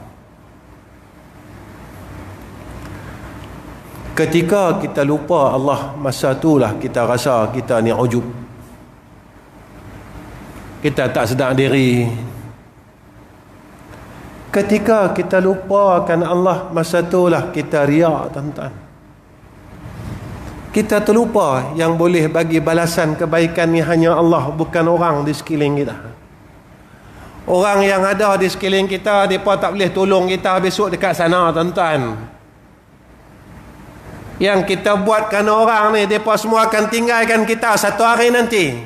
Ketika kita lupa Allah, masa itulah kita rasa kita ni ujub. Kita tak sedar diri. Ketika kita lupa akan Allah, masa itulah kita riak, tuan-tuan. Kita terlupa yang boleh bagi balasan kebaikan ni hanya Allah, bukan orang di sekeliling kita. Orang yang ada di sekeliling kita, mereka tak boleh tolong kita besok dekat sana, tuan-tuan. Yang kita buatkan orang ni, mereka semua akan tinggalkan kita satu hari nanti.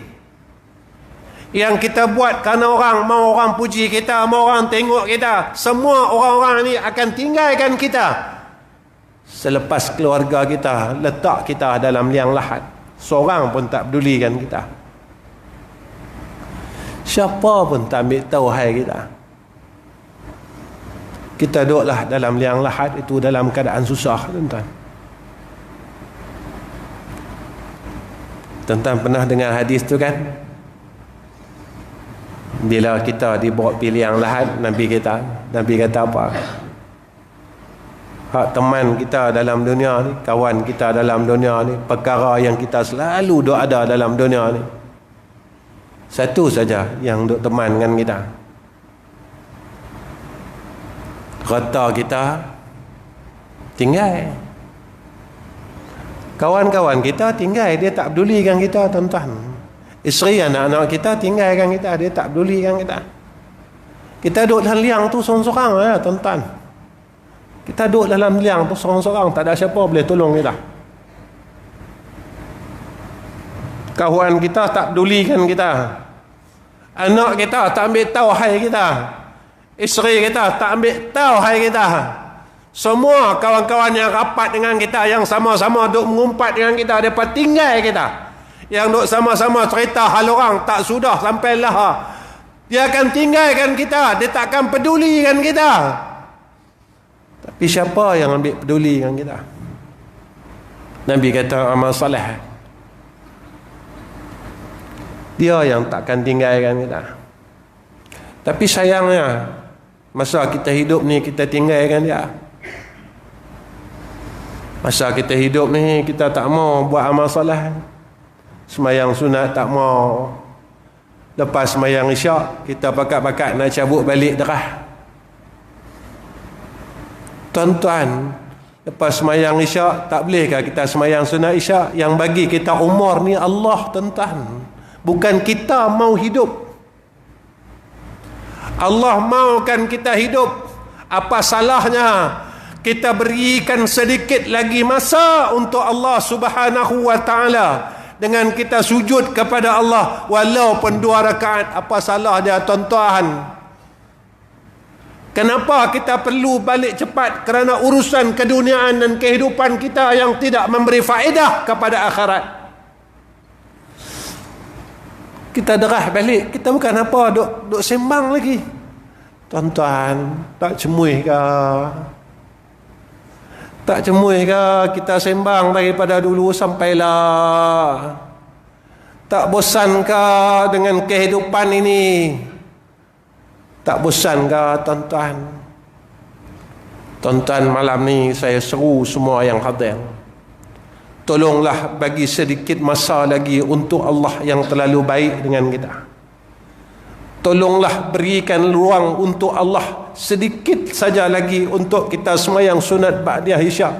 Yang kita buatkan orang, mau orang puji kita, mau orang tengok kita, semua orang-orang ni akan tinggalkan kita. Selepas keluarga kita letak kita dalam liang lahat, Seorang pun tak pedulikan kita. Siapa pun tak ambil tahu hal kita. Kita duduklah dalam liang lahat itu dalam keadaan susah, tuan-tuan. Tuan-tuan pernah dengar hadis tu kan? Bila kita dibawa pilih yang lahat, Nabi kata apa? Hak teman kita dalam dunia ni, kawan kita dalam dunia ni, perkara yang kita selalu duk ada dalam dunia ni, satu saja yang duk teman dengan kita. Harta kita tinggal. Kawan-kawan kita tinggal, dia tak pedulikan kita, tuan-tuan. Isteri anak-anak kita tinggalkan kita, dia tak pedulikan kita. Kita duduk dalam liang tu sorang-sorang ya, tuan-tuan. Kita duduk dalam liang tu sorang-sorang, tak ada siapa boleh tolong kita. Kawan kita tak pedulikan kita. Anak kita tak ambil tahu hal kita. Isteri kita tak ambil tahu hal kita. Semua kawan-kawan yang rapat dengan kita, yang sama-sama duk mengumpat dengan kita, mereka tinggal kita. Yang duk sama-sama cerita hal orang tak sudah sampai lah, dia akan tinggalkan kita, dia tak akan pedulikan kita. Tapi siapa yang ambil peduli dengan kita? Nabi kata amal soleh, dia yang takkan tinggalkan kita. Tapi sayangnya masa kita hidup ni kita tinggalkan dia. Masa kita hidup ni kita tak mau buat amal soleh. Semayang sunat tak mau. Lepas semayang isyak kita pakat-pakat nak cabut balik derah. Tuan-tuan, lepas semayang isyak tak bolehkah kita semayang sunat isyak? Yang bagi kita umur ni Allah, tuan-tuan. Bukan kita mau hidup. Allah maukan kita hidup. Apa salahnya kita berikan sedikit lagi masa untuk Allah Subhanahu wa ta'ala dengan kita sujud kepada Allah walaupun 2 rakaat? Apa salah dia, tuan-tuan? Kenapa kita perlu balik cepat? Kerana urusan keduniaan dan kehidupan kita yang tidak memberi faedah kepada akhirat. Kita derah balik, kita bukan apa duk sembang lagi. Tuan-tuan, tak cemuih ke? Tak cemuih ke kita sembang daripada dulu sampailah? Tak bosan ke dengan kehidupan ini? Tak bosan ke, tuan-tuan? Tuan-tuan, malam ni saya seru semua yang hadir, tolonglah bagi sedikit masa lagi untuk Allah yang terlalu baik dengan kita. Tolonglah berikan ruang untuk Allah sedikit saja lagi untuk kita semayang sunat ba'diyah isyak.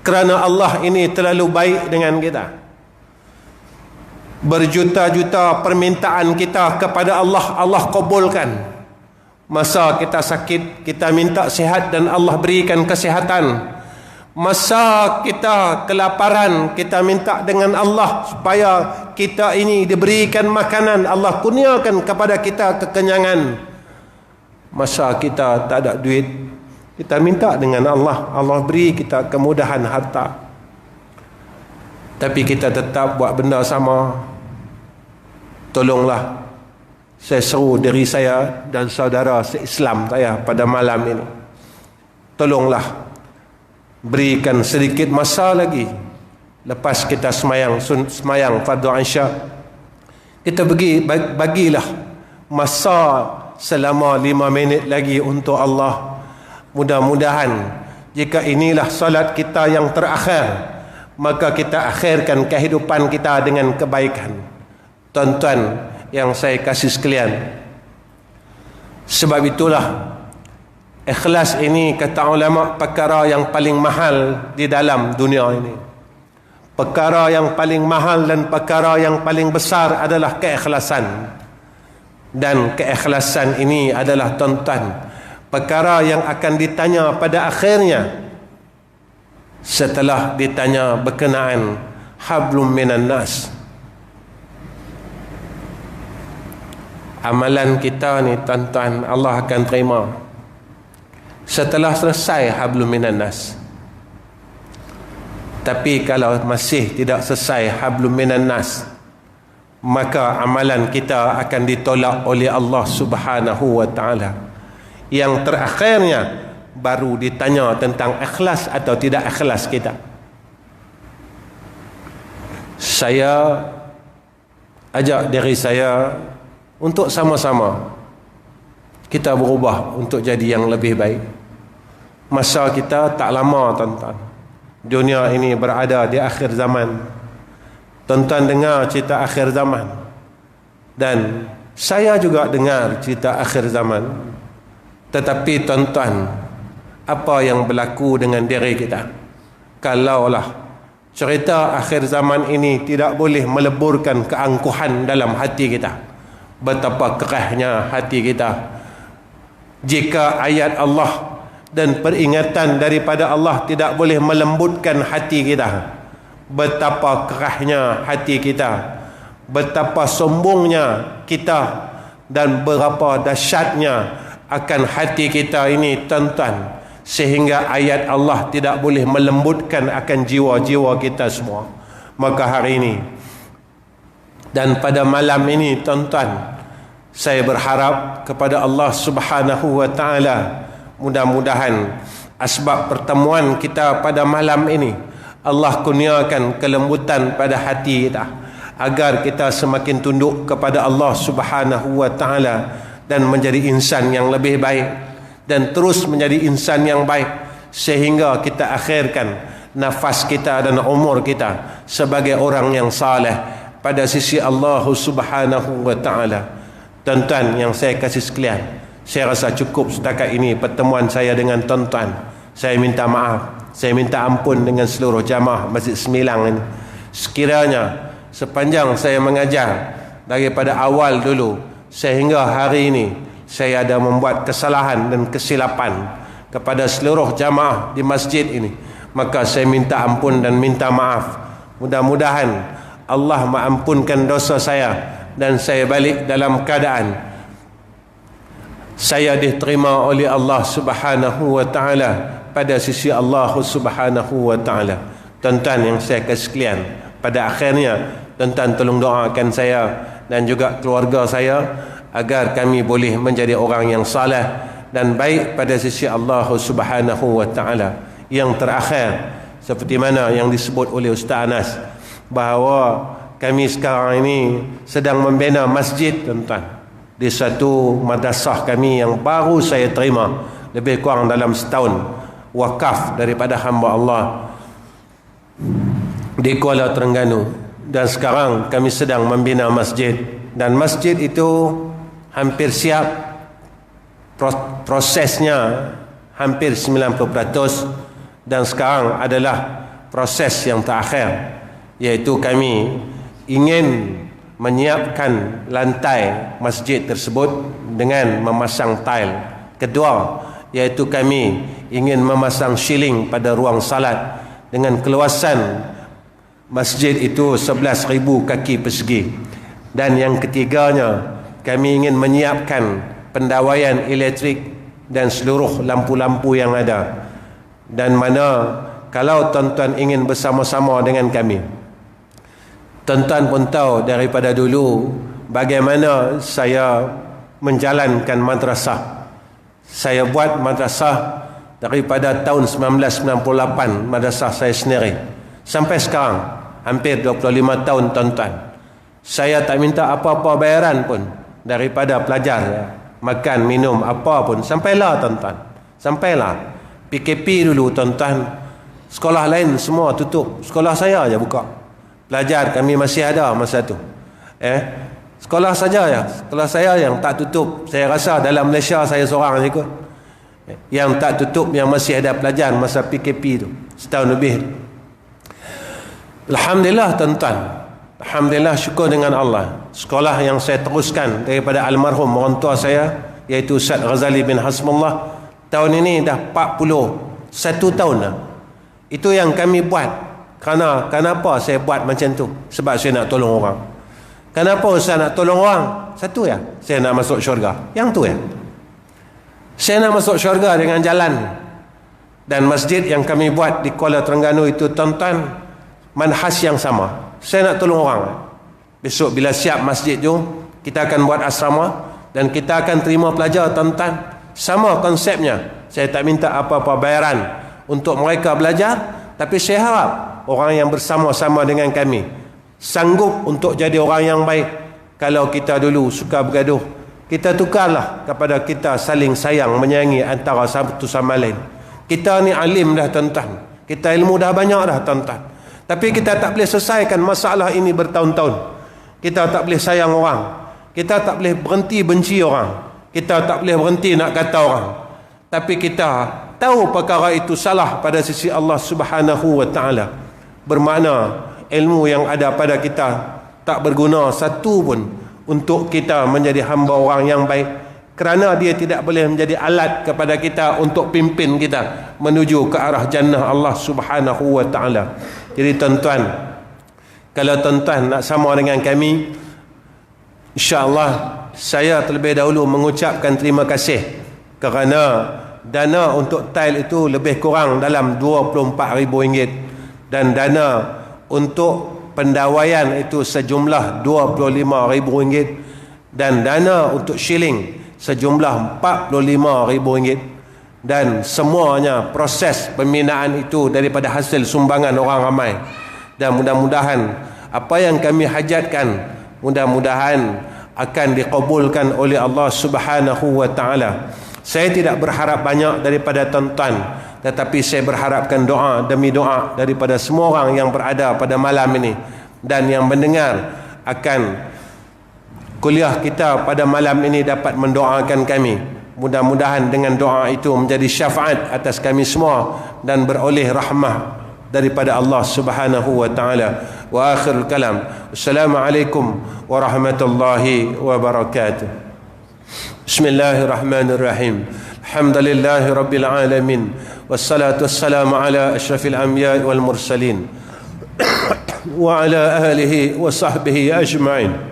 Kerana Allah ini terlalu baik dengan kita. Berjuta-juta permintaan kita kepada Allah, Allah kabulkan. Masa kita sakit, kita minta sihat dan Allah berikan kesihatan. Masa kita kelaparan, kita minta dengan Allah supaya kita ini diberikan makanan, Allah kurniakan kepada kita kekenyangan. Masa kita tak ada duit, kita minta dengan Allah, Allah beri kita kemudahan harta. Tapi kita tetap buat benda sama. Tolonglah, saya seru diri saya dan saudara se-Islam saya pada malam ini, tolonglah berikan sedikit masa lagi. Lepas kita semayang fardu isya, kita bagilah masa selama 5 minit lagi untuk Allah. Mudah-mudahan jika inilah salat kita yang terakhir, maka kita akhirkan kehidupan kita dengan kebaikan. Tuan-tuan yang saya kasih sekalian, sebab itulah ikhlas ini, kata ulama, perkara yang paling mahal di dalam dunia ini. Perkara yang paling mahal dan perkara yang paling besar adalah keikhlasan. Dan keikhlasan ini adalah, tuan-tuan, perkara yang akan ditanya pada akhirnya setelah ditanya berkenaan hablum minan nas. Amalan kita ni, tuan-tuan, Allah akan terima setelah selesai hablum minan nas. Tapi kalau masih tidak selesai hablum minan nas, maka amalan kita akan ditolak oleh Allah Subhanahu wa taala. Yang terakhirnya baru ditanya tentang ikhlas atau tidak ikhlas kita. Saya ajak diri saya untuk sama-sama kita berubah untuk jadi yang lebih baik. Masa kita tak lama, tuan-tuan. Dunia ini berada di akhir zaman. Tuan-tuan dengar cerita akhir zaman, dan saya juga dengar cerita akhir zaman. Tetapi tuan-tuan, apa yang berlaku dengan diri kita? Kalaulah cerita akhir zaman ini tidak boleh meleburkan keangkuhan dalam hati kita, betapa kerasnya hati kita. Jika ayat Allah dan peringatan daripada Allah tidak boleh melembutkan hati kita, betapa kerasnya hati kita, betapa sombongnya kita, dan berapa dahsyatnya akan hati kita ini, tuan-tuan, sehingga ayat Allah tidak boleh melembutkan akan jiwa-jiwa kita semua. Maka hari ini dan pada malam ini, tuan-tuan, saya berharap kepada Allah Subhanahu wa taala, mudah-mudahan asbab pertemuan kita pada malam ini Allah kurniakan kelembutan pada hati kita, agar kita semakin tunduk kepada Allah Subhanahu wa taala dan menjadi insan yang lebih baik, dan terus menjadi insan yang baik sehingga kita akhirkan nafas kita dan umur kita sebagai orang yang saleh pada sisi Allah Subhanahu wa taala. Tuan-tuan yang saya kasih sekalian, saya rasa cukup setakat ini pertemuan saya dengan tuan-tuan. Saya minta maaf, saya minta ampun dengan seluruh jamaah Masjid Semilang ini. Sekiranya sepanjang saya mengajar daripada awal dulu sehingga hari ini saya ada membuat kesalahan dan kesilapan kepada seluruh jamaah di masjid ini, maka saya minta ampun dan minta maaf. Mudah-mudahan Allah mengampunkan dosa saya dan saya balik dalam keadaan saya diterima oleh Allah Subhanahu wa taala pada sisi Allah Subhanahu wa taala. Tuan-tuan yang saya kasih sekalian, pada akhirnya tuan-tuan tolong doakan saya dan juga keluarga saya agar kami boleh menjadi orang yang saleh dan baik pada sisi Allah Subhanahu wa taala. Yang terakhir, seperti mana yang disebut oleh Ustaz Anas, bahawa kami sekarang ini sedang membina masjid, tuan-tuan, di satu madrasah kami yang baru saya terima lebih kurang dalam setahun, wakaf daripada hamba Allah di Kuala Terengganu. Dan sekarang kami sedang membina masjid, dan masjid itu hampir siap, prosesnya hampir 90%, dan sekarang adalah proses yang terakhir, iaitu kami ingin menyiapkan lantai masjid tersebut dengan memasang tile. Kedua, iaitu kami ingin memasang shieling pada ruang salat dengan keluasan masjid itu 11,000 kaki persegi. Dan yang ketiganya, kami ingin menyiapkan pendawaian elektrik dan seluruh lampu-lampu yang ada. Dan mana kalau tuan-tuan ingin bersama-sama dengan kami, tuan-tuan pun tahu daripada dulu bagaimana saya menjalankan madrasah. Saya buat madrasah daripada tahun 1998, madrasah saya sendiri, sampai sekarang hampir 25 tahun, tuan-tuan. Saya tak minta apa-apa bayaran pun daripada pelajar, ya. Makan, minum, apa pun. Sampailah, tuan-tuan, sampailah. PKP dulu, tuan-tuan, sekolah lain semua tutup, sekolah saya aja buka. Pelajar kami masih ada masa tu. Sekolah saja ya, sekolah saya yang tak tutup. Saya rasa dalam Malaysia saya seorang je kot yang tak tutup, yang masih ada pelajar masa PKP tu, setahun lebih. Alhamdulillah, tuan-tuan, alhamdulillah, syukur dengan Allah. Sekolah yang saya teruskan daripada almarhum orang tua saya, iaitu Ustaz Ghazali bin Hasmullah, tahun ini dah 41 tahun dah. Itu yang kami buat. Kenapa saya buat macam tu? Sebab saya nak tolong orang. Kenapa saya nak tolong orang? Satu ya, saya nak masuk syurga. Yang tu ya, saya nak masuk syurga dengan jalan Dan masjid yang kami buat di Kuala Terengganu itu tuan-tuan, manhaj yang sama. Saya nak tolong orang. Besok bila siap masjid tu, kita akan buat asrama dan kita akan terima pelajar tuan-tuan. Sama konsepnya. Saya tak minta apa-apa bayaran untuk mereka belajar, tapi saya harap orang yang bersama-sama dengan kami sanggup untuk jadi orang yang baik. Kalau kita dulu suka bergaduh, kita tukarlah kepada kita saling sayang menyayangi antara satu sama lain. Kita ni alim dah tuan-tuan, kita ilmu dah banyak dah tuan-tuan, tapi kita tak boleh selesaikan masalah ini bertahun-tahun. Kita tak boleh sayang orang, kita tak boleh berhenti benci orang, kita tak boleh berhenti nak kata orang, tapi kita tahu perkara itu salah pada sisi Allah Subhanahu wa ta'ala. Bermakna ilmu yang ada pada kita tak berguna satu pun untuk kita menjadi hamba orang yang baik, kerana dia tidak boleh menjadi alat kepada kita untuk pimpin kita menuju ke arah jannah Allah Subhanahu wa ta'ala. Jadi tuan-tuan, kalau tuan-tuan nak sama dengan kami, insya-Allah saya terlebih dahulu mengucapkan terima kasih kerana dana untuk tile itu lebih kurang dalam RM24,000 dan dana untuk pendawaian itu sejumlah RM25,000 dan dana untuk shilling sejumlah RM45,000, dan semuanya proses pembinaan itu daripada hasil sumbangan orang ramai. Dan mudah-mudahan apa yang kami hajatkan mudah-mudahan akan dikabulkan oleh Allah Subhanahu wa ta'ala. Saya tidak berharap banyak daripada tuan-tuan, tetapi saya berharapkan doa demi doa daripada semua orang yang berada pada malam ini dan yang mendengar akan kuliah kita pada malam ini dapat mendoakan kami. Mudah-mudahan dengan doa itu menjadi syafaat atas kami semua dan beroleh rahmah daripada Allah Subhanahu wa ta'ala. Wa akhirul kalam, assalamualaikum warahmatullahi wabarakatuh. Bismillahirrahmanirrahim. Alhamdulillahi rabbil alamin, wassalatu wassalamu ala asyrafil anbiya wal mursalin wa ala alihi wa sahbihi ajma'in.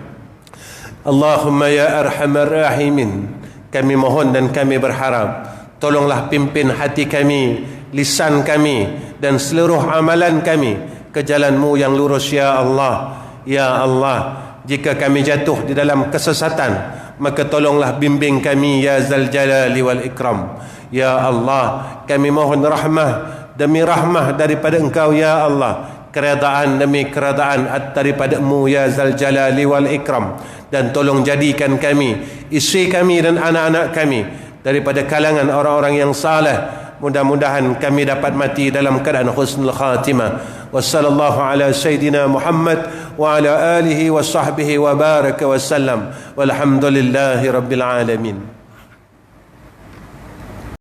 Allahumma ya arhamar rahimin, kami mohon dan kami berharap, tolonglah pimpin hati kami, lisan kami dan seluruh amalan kami ke jalan-Mu yang lurus ya Allah. Ya Allah, jika kami jatuh di dalam kesesatan, maka tolonglah bimbing kami ya Zal Jalali wal Ikram. Ya Allah, kami mohon rahmah demi rahmah daripada Engkau ya Allah, keredaan demi keredaan daripada-Mu ya Zal Jalali wal Ikram. Dan tolong jadikan kami, isteri kami dan anak-anak kami daripada kalangan orang-orang yang saleh. Mudah-mudahan kami dapat mati dalam keadaan husnul khatimah. Wassallallahu ala sayyidina Muhammad wa ala alihi wa sahbihi wa baraka wa sallam. Walhamdulillahi rabbil alamin.